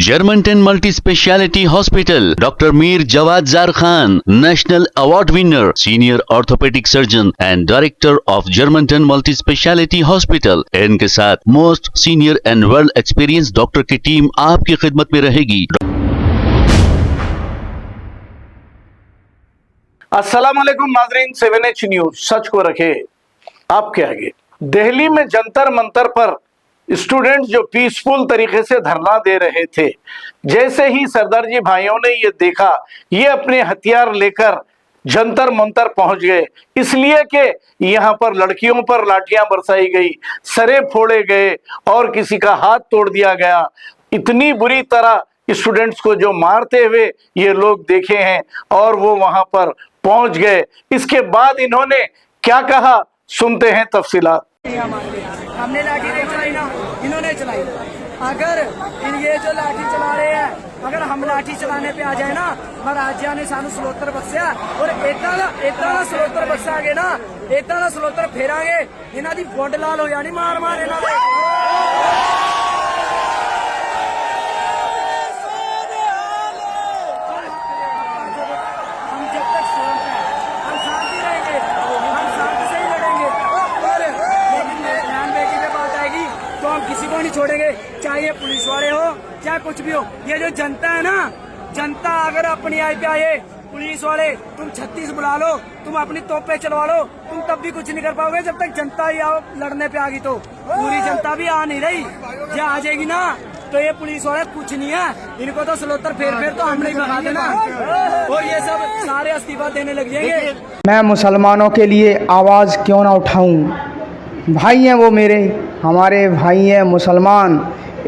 Germanton multi speciality hospital, doctor Mir Jawad jar Khan, national award winner, senior orthopaedic surgeon and director of Germanton multi speciality hospital. इनके साथ most senior and well experience doctor की team आपकी खिदमत में रहेगी। अस्सलाम वालेकुम नाज़रीन, 7H न्यूज सच को रखे आपके आगे। दिल्ली में जंतर मंतर पर स्टूडेंट जो पीसफुल तरीके से धरना दे रहे थे, जैसे ही सरदार जी भाइयों ने ये देखा, ये अपने हथियार लेकर जंतर मंतर पहुंच गए, इसलिए कि यहाँ पर लड़कियों पर लाठियां बरसाई गई, सरे फोड़े गए और किसी का हाथ तोड़ दिया गया। इतनी बुरी तरह स्टूडेंट्स को जो मारते हुए ये लोग देखे हैं और वो वहां पर पहुंच गए। इसके बाद इन्होंने क्या कहा, सुनते हैं तफसीलात। हमने लाठी नहीं चलाई ना, इन्होंने चलाई। अगर ये जो लाठी चला रहे हैं, अगर हम लाठी चलाने पे आ जाए ना, महाराजा ने सानू सलोतर बख्शा और इतना सलोतर बख्शागे ना, इतना सलोतर फेरांगे, इन्हां दी गुंड लाल हो जानी मार मार इन्हां दे। किसी को नहीं छोड़ेंगे, चाहे ये पुलिस वाले हो चाहे कुछ भी हो। ये जो जनता है ना, जनता अगर अपनी आई पे आए, पुलिस वाले तुम 36 बुला लो, तुम अपनी तोपे चलवा लो, तुम तब भी कुछ नहीं कर पाओगे जब तक जनता ही आओ लड़ने पे आ गई। तो पूरी जनता भी आ नहीं रही, जो आ जाएगी ना तो ये पुलिस वाले कुछ नहीं है, इनको तो सलोतर फेर तो हमने ही भगा देना और ये सब सारे इस्तीफा देने लग जाएंगे। मैं मुसलमानों के लिए आवाज़ क्यों ना उठाऊं? भाई हैं वो मेरे, हमारे भाई हैं मुसलमान।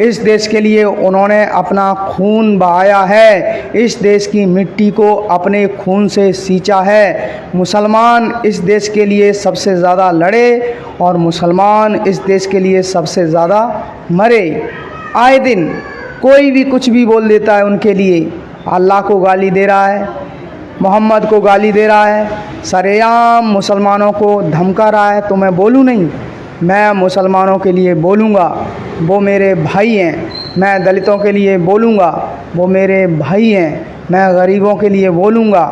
इस देश के लिए उन्होंने अपना खून बहाया है, इस देश की मिट्टी को अपने खून से सींचा है। मुसलमान इस देश के लिए सबसे ज़्यादा लड़े और मुसलमान इस देश के लिए सबसे ज़्यादा मरे। आए दिन कोई भी कुछ भी बोल देता है उनके लिए। अल्लाह को गाली दे रहा है, मोहम्मद को गाली दे रहा है, सरेआम मुसलमानों को धमका रहा है। तो मैं बोलूँ नहीं? मैं मुसलमानों के लिए बोलूँगा, वो मेरे भाई हैं। मैं दलितों के लिए बोलूँगा, वो मेरे भाई हैं। मैं गरीबों के लिए बोलूँगा,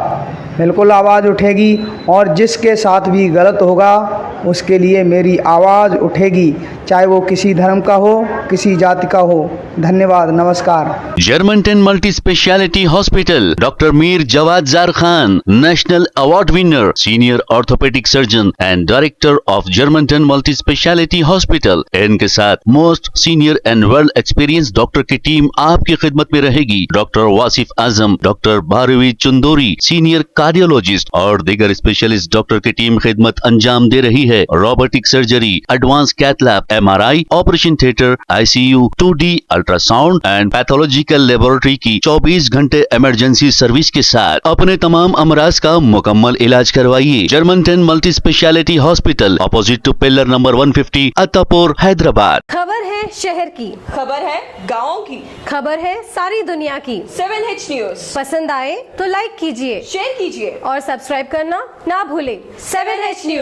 बिल्कुल आवाज़ उठेगी और जिसके साथ भी गलत होगा उसके लिए मेरी आवाज़ उठेगी, चाहे वो किसी धर्म का हो, किसी जाति का हो। धन्यवाद, नमस्कार। Germantown multi speciality hospital, doctor Mir Jawad jar Khan, national award winner, senior orthopaedic surgeon and director of Germanton multi speciality hospital. इनके साथ most senior and well experience doctor की टीम आपकी खिदमत में रहेगी। Doctor Wasif Azam, doctor Bharvi Chandori, senior cardiologist और दीगर स्पेशलिस्ट डॉक्टर की टीम खिदमत अंजाम दे रही है। Robotic surgery, advance cath lab, MRI, operation theatre, ICU, 2D ultrasound and pathological laboratory की 24 घंटे इमरजेंसी सर्विस के साथ अपने तमाम अमराज का मुकम्मल इलाज करवाइए। Germanten multi speciality hospital, opposite to pillar number 150, Attapur, Hyderabad. खबर है शहर की, खबर है गाँव की, खबर है सारी दुनिया की। 7H न्यूज पसंद आए तो लाइक कीजिए, शेयर कीजिए और सब्सक्राइब करना ना भूलें। 7H news.